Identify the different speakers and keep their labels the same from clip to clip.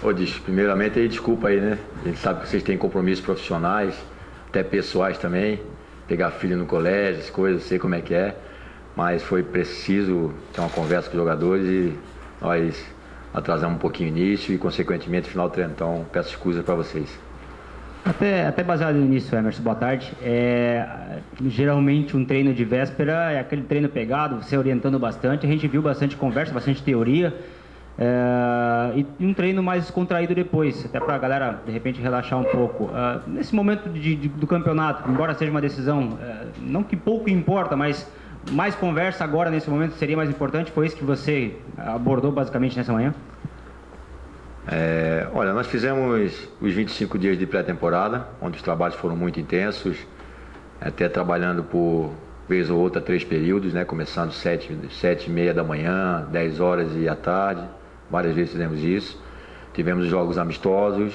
Speaker 1: Ô, primeiramente aí, desculpa aí, né? A gente sabe que vocês têm compromissos profissionais, até pessoais também, pegar filho no colégio, as coisas, sei como é que é, mas foi preciso ter uma conversa com os jogadores e nós atrasamos um pouquinho o início e, consequentemente, o final do treino. Então, peço escusas para vocês.
Speaker 2: Até baseado nisso, Emerson, boa tarde. Geralmente um treino de véspera é aquele treino pegado, você orientando bastante. A gente viu bastante conversa, bastante teoria. E um treino mais descontraído depois, até para a galera de repente relaxar um pouco. Nesse momento do campeonato, embora seja uma decisão, não que pouco importa, mas mais conversa agora nesse momento seria mais importante. Foi isso que você abordou basicamente nessa manhã?
Speaker 1: Olha, nós fizemos os 25 dias de pré-temporada, onde os trabalhos foram muito intensos, até trabalhando por vez ou outra 3 períodos, né? Começando 7h30 da manhã, 10 horas e à tarde, várias vezes fizemos isso. Tivemos os jogos amistosos,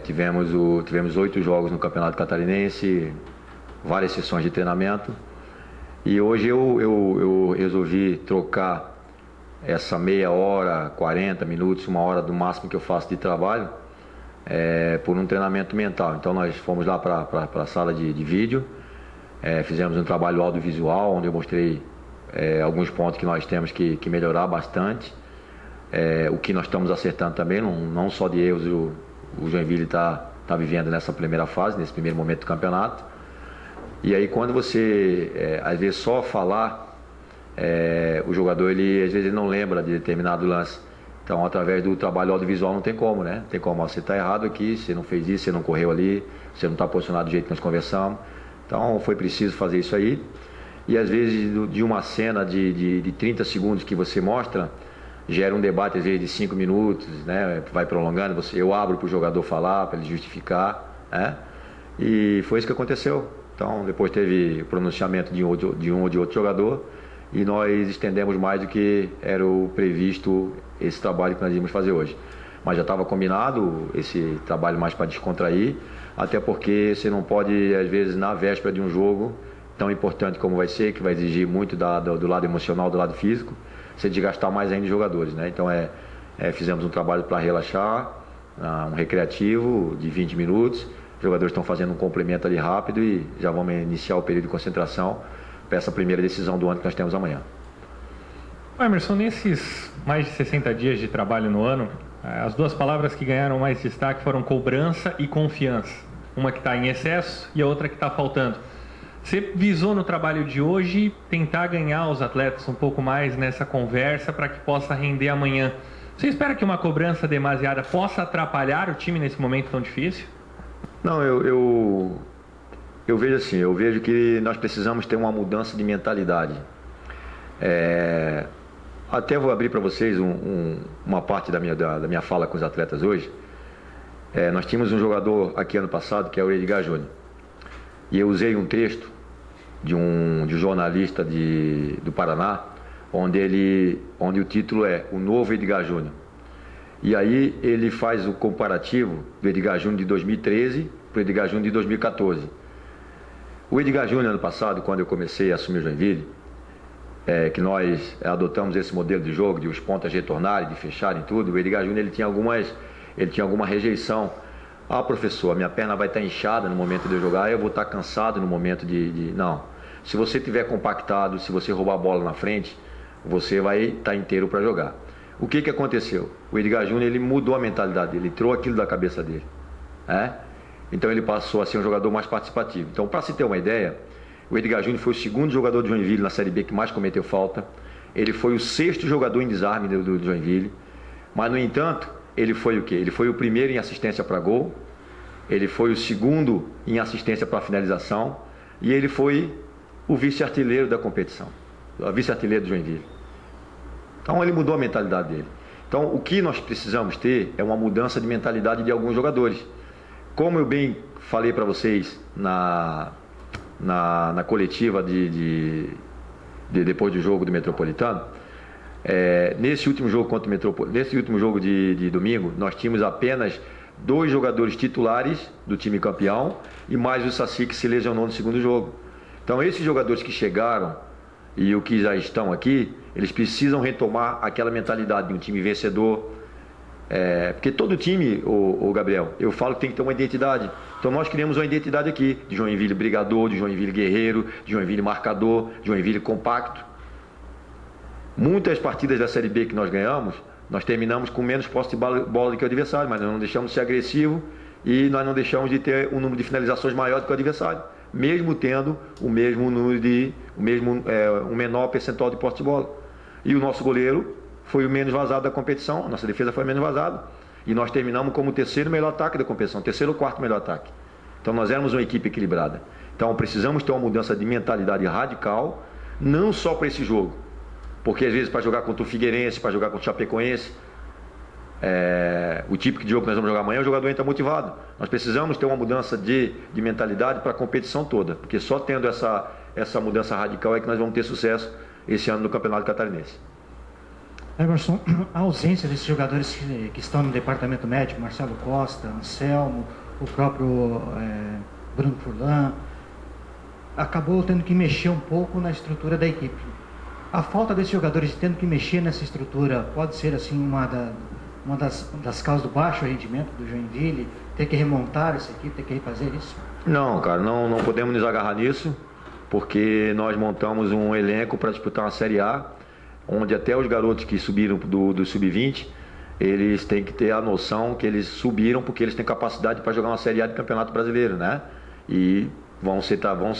Speaker 1: tivemos 8 jogos no Campeonato Catarinense, várias sessões de treinamento. E hoje eu resolvi trocar essa meia hora, 40 minutos, 1 hora do máximo que eu faço de trabalho, por um treinamento mental. Então nós fomos lá para a sala de vídeo, fizemos um trabalho audiovisual, onde eu mostrei alguns pontos que nós temos que melhorar bastante, o que nós estamos acertando também, não só de erros o Joinville está vivendo nessa primeira fase, nesse primeiro momento do campeonato. E aí quando você, às vezes, só falar, o jogador, às vezes ele não lembra de determinado lance. Então, através do trabalho audiovisual não tem como, né? Não tem como, você está errado aqui, você não fez isso, você não correu ali, você não está posicionado do jeito que nós conversamos. Então, foi preciso fazer isso aí. E às vezes, de uma cena de 30 segundos que você mostra, gera um debate, às vezes, de 5 minutos, né? Vai prolongando, eu abro para o jogador falar, para ele justificar, né? E foi isso que aconteceu. Então, depois teve o pronunciamento de um ou de outro jogador, e nós estendemos mais do que era o previsto esse trabalho que nós íamos fazer hoje. Mas já estava combinado esse trabalho mais para descontrair, até porque você não pode, às vezes, na véspera de um jogo tão importante como vai ser, que vai exigir muito do lado emocional, do lado físico, você desgastar mais ainda os jogadores, né? Então fizemos um trabalho para relaxar, um recreativo de 20 minutos, os jogadores estão fazendo um complemento ali rápido e já vamos iniciar o período de concentração para essa primeira decisão do ano que nós temos amanhã.
Speaker 3: Emerson, nesses mais de 60 dias de trabalho no ano, as 2 palavras que ganharam mais destaque foram cobrança e confiança. Uma que está em excesso e a outra que está faltando. Você visou no trabalho de hoje tentar ganhar os atletas um pouco mais nessa conversa para que possa render amanhã. Você espera que uma cobrança demasiada possa atrapalhar o time nesse momento tão difícil?
Speaker 1: Não, eu vejo assim, eu vejo que nós precisamos ter uma mudança de mentalidade. Até vou abrir para vocês uma parte da minha fala com os atletas hoje. Nós tínhamos um jogador aqui ano passado, que é o Edgar Júnior. E eu usei um texto de um jornalista do Paraná, onde o título é O Novo Edgar Júnior. E aí ele faz o comparativo do Edgar Júnior de 2013 para o Edgar Júnior de 2014. O Edgar Júnior, ano passado, quando eu comecei a assumir o Joinville, que nós adotamos esse modelo de jogo, de os pontas retornarem, de fecharem tudo, o Edgar Júnior ele tinha alguma rejeição. Professor, minha perna vai estar inchada no momento de eu jogar, eu vou estar cansado no momento de... Não. Se você tiver compactado, se você roubar a bola na frente, você vai estar inteiro para jogar. O que aconteceu? O Edgar Júnior ele mudou a mentalidade dele, ele tirou aquilo da cabeça dele. Então ele passou a ser um jogador mais participativo. Então, para se ter uma ideia, o Edgar Júnior foi o 2º jogador do Joinville na Série B que mais cometeu falta. Ele foi o 6º jogador em desarme do Joinville. Mas, no entanto, ele foi o quê? Ele foi o 1º em assistência para gol, ele foi o 2º em assistência para finalização e ele foi o vice-artilheiro da competição, o vice-artilheiro do Joinville. Então ele mudou a mentalidade dele. Então o que nós precisamos ter é uma mudança de mentalidade de alguns jogadores. Como eu bem falei para vocês na coletiva depois do jogo do Metropolitano, nesse último jogo contra o Metropolitano, nesse último jogo de domingo, nós tínhamos apenas 2 jogadores titulares do time campeão e mais o Saci que se lesionou no 2º jogo. Então esses jogadores que chegaram e o que já estão aqui, eles precisam retomar aquela mentalidade de um time vencedor, Porque todo time, o Gabriel, eu falo que tem que ter uma identidade. Então nós criamos uma identidade aqui, de Joinville brigador, de Joinville guerreiro, de Joinville marcador, de Joinville compacto. Muitas partidas da Série B que nós ganhamos, nós terminamos com menos posse de bola do que o adversário, mas nós não deixamos de ser agressivo e nós não deixamos de ter um número de finalizações maior do que o adversário, mesmo tendo o mesmo número um menor percentual de posse de bola. E o nosso goleiro foi o menos vazado da competição, a nossa defesa foi menos vazada. E nós terminamos como o terceiro melhor ataque da competição, terceiro ou quarto melhor ataque. Então nós éramos uma equipe equilibrada. Então precisamos ter uma mudança de mentalidade radical, não só para esse jogo. Porque às vezes para jogar contra o Figueirense, para jogar contra o Chapecoense, o tipo de jogo que nós vamos jogar amanhã, o jogador entra motivado. Nós precisamos ter uma mudança de mentalidade para a competição toda. Porque só tendo essa mudança radical é que nós vamos ter sucesso esse ano no Campeonato Catarinense.
Speaker 4: Emerson, a ausência desses jogadores que estão no departamento médico, Marcelo Costa, Anselmo, o próprio Bruno Furlan, acabou tendo que mexer um pouco na estrutura da equipe. A falta desses jogadores tendo que mexer nessa estrutura pode ser assim uma das causas do baixo rendimento do Joinville, ter que remontar essa equipe, ter que refazer isso?
Speaker 1: Não, cara, não podemos nos agarrar nisso, porque nós montamos um elenco para disputar uma Série A, onde até os garotos que subiram do Sub-20, eles têm que ter a noção que eles subiram porque eles têm capacidade para jogar uma Série A de Campeonato Brasileiro, né? E vão ser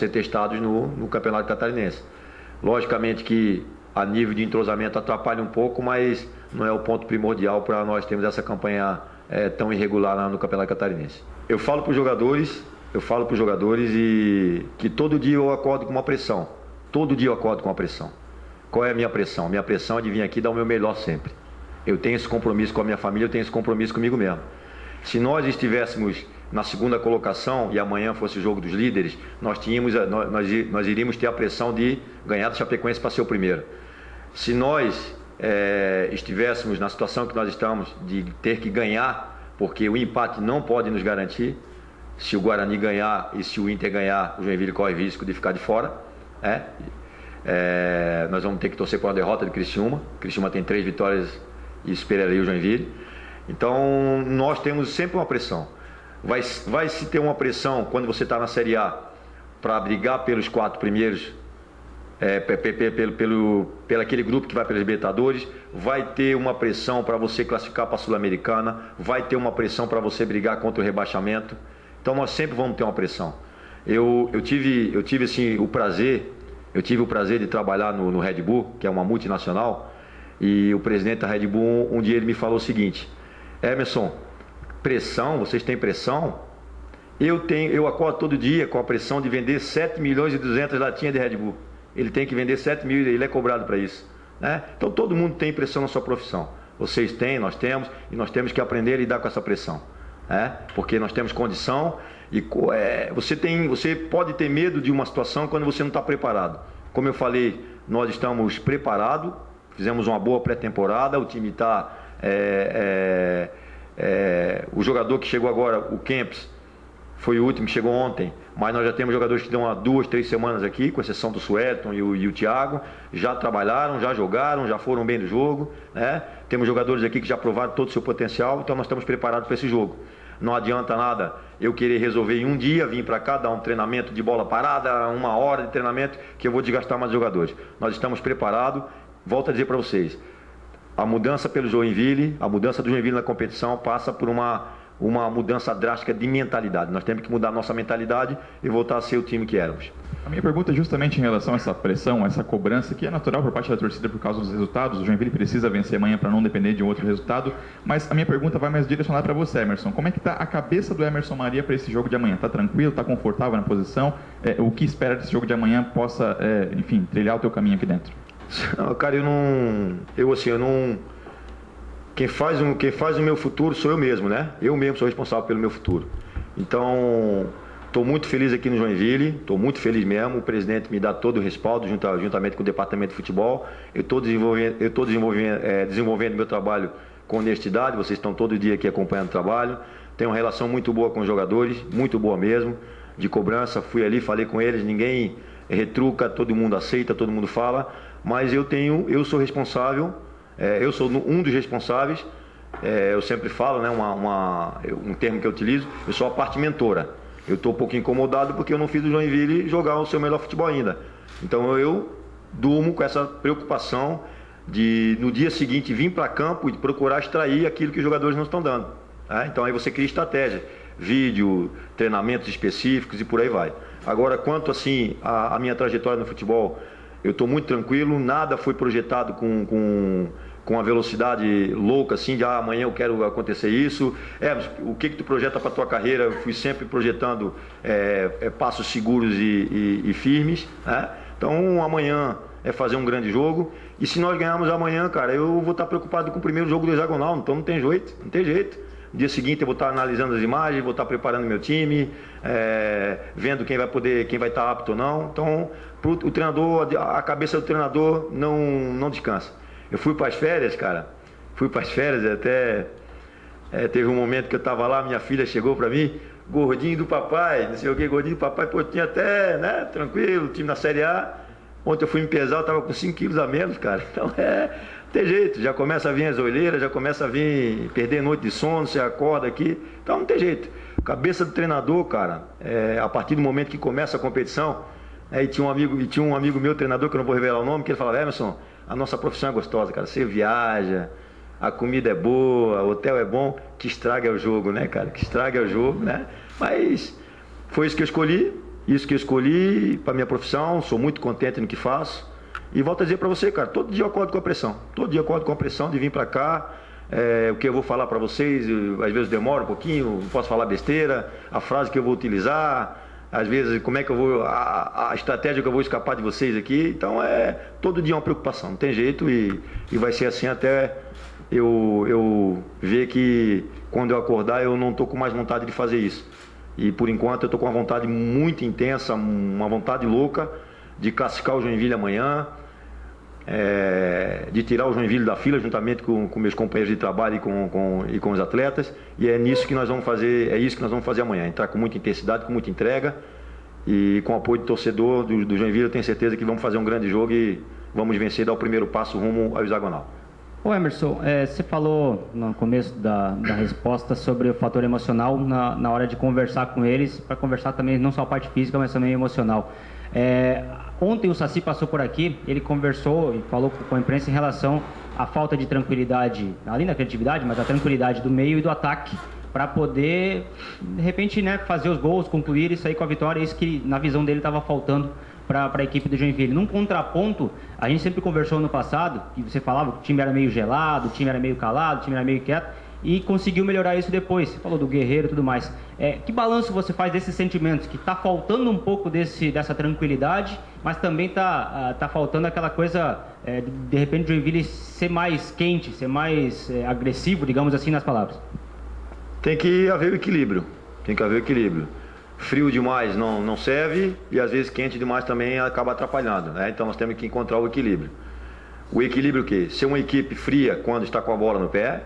Speaker 1: testados no Campeonato Catarinense. Logicamente que a nível de entrosamento atrapalha um pouco, mas não é o ponto primordial para nós termos essa campanha tão irregular lá no Campeonato Catarinense. Eu falo para os jogadores e que todo dia eu acordo com uma pressão. Todo dia eu acordo com uma pressão. Qual é a minha pressão? Minha pressão é de vir aqui dar o meu melhor sempre. Eu tenho esse compromisso com a minha família, eu tenho esse compromisso comigo mesmo. Se nós estivéssemos na segunda colocação e amanhã fosse o jogo dos líderes, nós iríamos ter a pressão de ganhar do Chapecoense para ser o primeiro. Se nós estivéssemos na situação que nós estamos, de ter que ganhar, porque o empate não pode nos garantir, se o Guarani ganhar e se o Inter ganhar, o Joinville corre risco de ficar de fora. Nós vamos ter que torcer por uma derrota do Criciúma. Criciúma tem 3 vitórias e esperaria o Joinville. Então nós temos sempre uma pressão. Vai se ter uma pressão quando você está na Série A para brigar pelos 4 primeiros, pelo aquele grupo que vai pelos Libertadores. Vai ter uma pressão para você classificar para a Sul-Americana. Vai ter uma pressão para você brigar contra o rebaixamento. Então nós sempre vamos ter uma pressão. Eu tive assim, o prazer de trabalhar no Red Bull, que é uma multinacional, e o presidente da Red Bull, um dia ele me falou o seguinte: Emerson, pressão, vocês têm pressão? Eu acordo todo dia com a pressão de vender 7 milhões e 200 latinhas de Red Bull. Ele tem que vender 7 mil e ele é cobrado para isso, né? Então todo mundo tem pressão na sua profissão. Vocês têm, nós temos, e nós temos que aprender a lidar com essa pressão, porque nós temos condição. E você pode ter medo de uma situação quando você não está preparado. Como eu falei, nós estamos preparados, fizemos uma boa pré-temporada, o time está... o jogador que chegou agora, o Kempis, foi o último que chegou ontem, mas nós já temos jogadores que estão há 2, 3 semanas aqui, com exceção do Suelton e o Thiago, já trabalharam, já jogaram, já foram bem no jogo, né? Temos jogadores aqui que já provaram todo o seu potencial, então nós estamos preparados para esse jogo. Não adianta nada eu querer resolver em um dia, vir para cá, dar um treinamento de bola parada, 1 hora de treinamento, que eu vou desgastar mais jogadores. Nós estamos preparados. Volto a dizer para vocês, a mudança pelo Joinville, a mudança do Joinville na competição passa por uma mudança drástica de mentalidade. Nós temos que mudar a nossa mentalidade e voltar a ser o time que éramos.
Speaker 5: A minha pergunta é justamente em relação a essa pressão, essa cobrança, que é natural por parte da torcida por causa dos resultados. O Joinville precisa vencer amanhã para não depender de um outro resultado. Mas a minha pergunta vai mais direcionada para você, Emerson. Como é que está a cabeça do Emerson Maria para esse jogo de amanhã? Está tranquilo? Está confortável na posição? O que espera desse jogo de amanhã possa, trilhar o teu caminho aqui dentro?
Speaker 1: Não, cara, Quem faz o meu futuro sou eu mesmo, né? Eu mesmo sou responsável pelo meu futuro. Então, estou muito feliz aqui no Joinville, estou muito feliz mesmo. O presidente me dá todo o respaldo, juntamente com o departamento de futebol. Eu estou desenvolvendo meu trabalho com honestidade, vocês estão todo dia aqui acompanhando o trabalho. Tenho uma relação muito boa com os jogadores, muito boa mesmo, de cobrança. Fui ali, falei com eles, ninguém retruca, todo mundo aceita, todo mundo fala. Mas eu sou responsável. Eu sou um dos responsáveis eu sempre falo, né, um termo que eu utilizo, eu sou a parte mentora. Eu estou um pouco incomodado porque eu não fiz o Joinville jogar o seu melhor futebol ainda. Então eu durmo com essa preocupação de no dia seguinte vir para campo e procurar extrair aquilo que os jogadores não estão dando. Então aí você cria estratégia, vídeo, treinamentos específicos e por aí vai. Agora, quanto assim a minha trajetória no futebol, eu estou muito tranquilo, nada foi projetado com uma velocidade louca, assim, de amanhã eu quero acontecer isso. Mas o que tu projeta para a tua carreira? Eu fui sempre projetando passos seguros e firmes. Então amanhã é fazer um grande jogo. E se nós ganharmos amanhã, cara, eu vou estar preocupado com o primeiro jogo do hexagonal, então não tem jeito. No dia seguinte eu vou estar analisando as imagens, vou estar preparando meu time, vendo quem vai estar apto ou não. Então, o treinador, a cabeça do treinador não descansa. Eu fui para as férias, cara. Até teve um momento que eu estava lá, minha filha chegou para mim, gordinho do papai, não sei o que, gordinho do papai, pô, tinha até, né, tranquilo, time na Série A. Ontem eu fui me pesar, eu estava com 5 quilos a menos, cara. Então não tem jeito, já começa a vir as olheiras, já começa a vir perder noite de sono, você acorda aqui. Então não tem jeito. Cabeça do treinador, cara, a partir do momento que começa a competição, e tinha um amigo meu, treinador, que eu não vou revelar o nome, que ele falava: Emerson, a nossa profissão é gostosa, cara. Você viaja, a comida é boa, o hotel é bom, que estraga o jogo, né, cara? Que estraga o jogo, né? Mas foi isso que eu escolhi para minha profissão, sou muito contente no que faço. E volto a dizer para você, cara, todo dia eu acordo com a pressão, de vir para cá. O que eu vou falar para vocês, às vezes demora um pouquinho, não posso falar besteira, a frase que eu vou utilizar, às vezes como é que eu vou, a estratégia que eu vou escapar de vocês aqui. Então todo dia é uma preocupação, não tem jeito, e vai ser assim até eu ver que quando eu acordar eu não estou com mais vontade de fazer isso. E por enquanto eu estou com uma vontade muito intensa, uma vontade louca de classificar o Joinville amanhã, de tirar o Joinville da fila juntamente com meus companheiros de trabalho e com os atletas. E é isso que nós vamos fazer amanhã, entrar com muita intensidade, com muita entrega, e com o apoio do torcedor do Joinville eu tenho certeza que vamos fazer um grande jogo e vamos vencer, dar o primeiro passo rumo ao hexagonal.
Speaker 2: Ô Emerson, você falou no começo da resposta sobre o fator emocional na hora de conversar com eles, para conversar também não só a parte física, mas também emocional. Ontem o Saci passou por aqui, ele conversou e falou com a imprensa em relação à falta de tranquilidade, além da criatividade, mas a tranquilidade do meio e do ataque, para poder, de repente, né, fazer os gols, concluir e sair com a vitória. Isso que, na visão dele, estava faltando para a equipe do Joinville. Num contraponto, a gente sempre conversou no passado, que você falava que o time era meio gelado, o time era meio calado, o time era meio quieto, e conseguiu melhorar isso depois. Você falou do Guerreiro e tudo mais. Que balanço você faz desses sentimentos? Que está faltando um pouco dessa tranquilidade, mas também tá faltando aquela coisa, de repente, o Joinville ser mais quente, ser mais agressivo, digamos assim, nas palavras.
Speaker 1: Tem que haver o equilíbrio. Frio demais não serve, e às vezes quente demais também acaba atrapalhando, né? Então nós temos que encontrar o equilíbrio. O equilíbrio o quê? Ser uma equipe fria quando está com a bola no pé,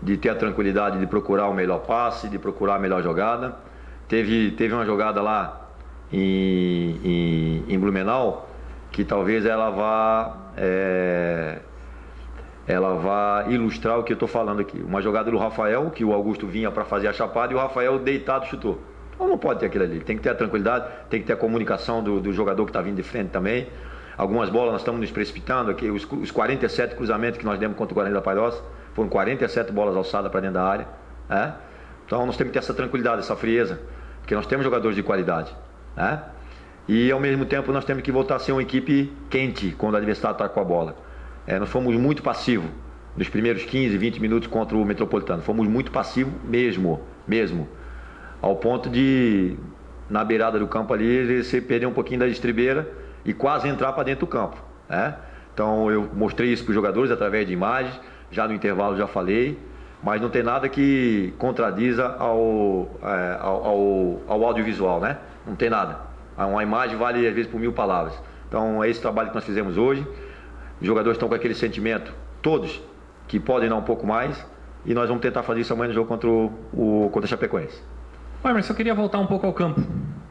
Speaker 1: de ter a tranquilidade de procurar o melhor passe, de procurar a melhor jogada. Teve uma jogada lá em Blumenau que talvez ela vá ilustrar o que eu estou falando aqui. Uma jogada do Rafael, que o Augusto vinha para fazer a chapada e o Rafael deitado chutou. Então não pode ter aquilo ali, tem que ter a tranquilidade, tem que ter a comunicação do jogador que está vindo de frente também. Algumas bolas nós estamos nos precipitando aqui, os 47 cruzamentos que nós demos contra o Guarani da Palhoça, foram 47 bolas alçadas para dentro da área. Então nós temos que ter essa tranquilidade, essa frieza, porque nós temos jogadores de qualidade. E ao mesmo tempo nós temos que voltar a ser uma equipe quente quando o adversário está com a bola. Nós fomos muito passivos nos primeiros 15, 20 minutos contra o Metropolitano, fomos muito passivos mesmo. Ao ponto de, na beirada do campo ali, você perder um pouquinho da estribeira e quase entrar para dentro do campo. Então eu mostrei isso para os jogadores através de imagens, já no intervalo já falei, mas não tem nada que contradiza ao audiovisual, né? Não tem nada. Uma imagem vale às vezes por 1000 palavras. Então é esse trabalho que nós fizemos hoje. Os jogadores estão com aquele sentimento, todos, que podem dar um pouco mais, e nós vamos tentar fazer isso amanhã no jogo contra a Chapecoense.
Speaker 3: Emerson, eu queria voltar um pouco ao campo,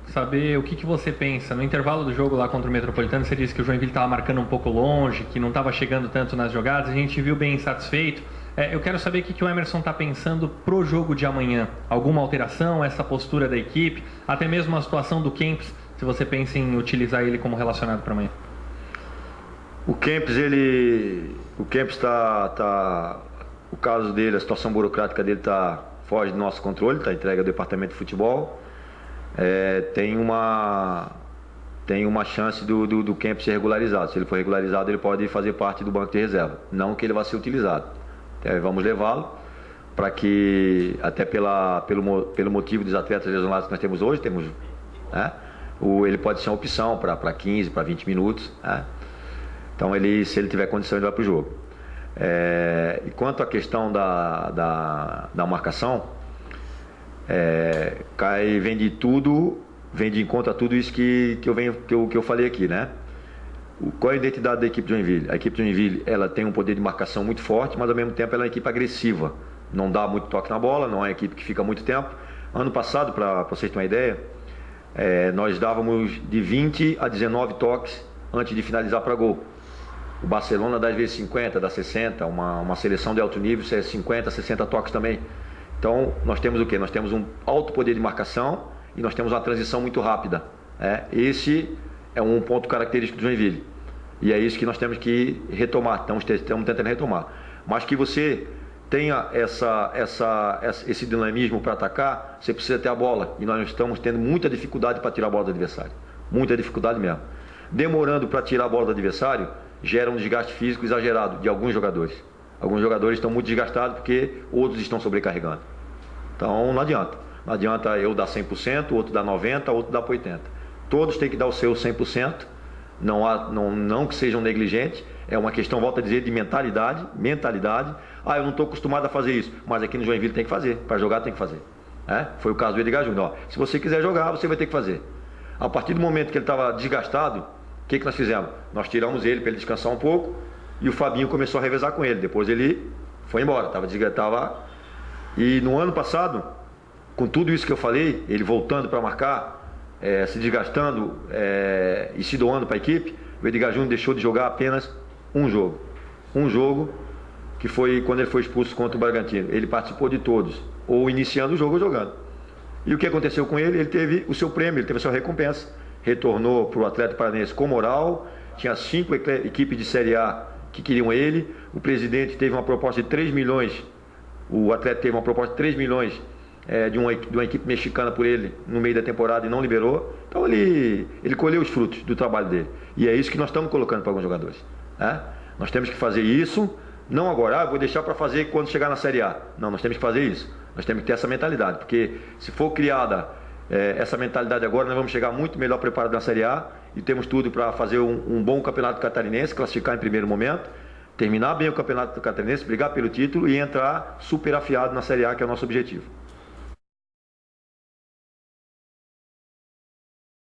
Speaker 3: saber o que você pensa. No intervalo do jogo lá contra o Metropolitano, você disse que o Joinville estava marcando um pouco longe, que não estava chegando tanto nas jogadas, a gente viu bem insatisfeito. Eu quero saber o que o Emerson está pensando pro jogo de amanhã. Alguma alteração, essa postura da equipe, até mesmo a situação do Kempis, se você pensa em utilizar ele como relacionado para amanhã.
Speaker 1: O Kempis está, o caso dele, a situação burocrática dele foge do nosso controle, está entregue ao departamento de futebol. Tem uma chance do Kempis ser regularizado. Se ele for regularizado, ele pode fazer parte do banco de reserva. Não que ele vá ser utilizado. Vamos levá-lo para que, até pelo motivo dos atletas lesionados que nós temos hoje, ele pode ser uma opção para 15, para 20 minutos. Então, se ele tiver condição, ele vai para o jogo. E quanto à questão da marcação, vem de encontro a tudo isso que eu falei aqui, né? Qual é a identidade da equipe de Joinville? A equipe de Joinville, ela tem um poder de marcação muito forte, mas ao mesmo tempo ela é uma equipe agressiva. Não dá muito toque na bola, não é uma equipe que fica muito tempo. Ano passado, para vocês terem uma ideia, nós dávamos de 20 a 19 toques antes de finalizar para gol. O Barcelona dá às vezes 50, dá 60, uma seleção de alto nível, 50, 60 toques também. Então, nós temos o quê? Nós temos um alto poder de marcação e nós temos uma transição muito rápida. Esse é um ponto característico do Joinville. E é isso que nós temos que retomar, estamos tentando retomar. Mas que você tenha esse dinamismo para atacar, você precisa ter a bola. E nós estamos tendo muita dificuldade para tirar a bola do adversário. Muita dificuldade mesmo. Demorando para tirar a bola do adversário, gera um desgaste físico exagerado de alguns jogadores. Alguns jogadores estão muito desgastados porque outros estão sobrecarregando. Então não adianta. Não adianta eu dar 100%, o outro dar 90%, o outro dar 80%. Todos têm que dar o seu 100%. Não que sejam negligentes. É uma questão, volto a dizer, de mentalidade. Eu não estou acostumado a fazer isso. Mas aqui no Joinville tem que fazer. Para jogar tem que fazer. Foi o caso do Edgar Júnior. Se você quiser jogar, você vai ter que fazer. A partir do momento que ele estava desgastado, o que nós fizemos? Nós tiramos ele para ele descansar um pouco e o Fabinho começou a revezar com ele. Depois ele foi embora, E no ano passado, com tudo isso que eu falei, ele voltando para marcar, se desgastando e se doando para a equipe, o Edgar Júnior deixou de jogar apenas um jogo. Um jogo que foi quando ele foi expulso contra o Bragantino. Ele participou de todos, ou iniciando o jogo ou jogando. E o que aconteceu com ele? Ele teve o seu prêmio, ele teve a sua recompensa. Retornou para o Atlético Paranaense com moral. Tinha 5 equipes de Série A que queriam ele. O presidente teve uma proposta de 3 milhões. O Atlético teve uma proposta de 3 milhões de uma equipe mexicana por ele no meio da temporada e não liberou. Então ele colheu os frutos do trabalho dele. E é isso que nós estamos colocando para alguns jogadores. Nós temos que fazer isso. Não agora, vou deixar para fazer quando chegar na Série A. Não, nós temos que fazer isso. Nós temos que ter essa mentalidade. Porque se for criada essa mentalidade agora, nós vamos chegar muito melhor preparados na Série A e temos tudo para fazer um bom campeonato catarinense, classificar em primeiro momento, terminar bem o campeonato catarinense, brigar pelo título e entrar super afiado na Série A, que é o nosso objetivo.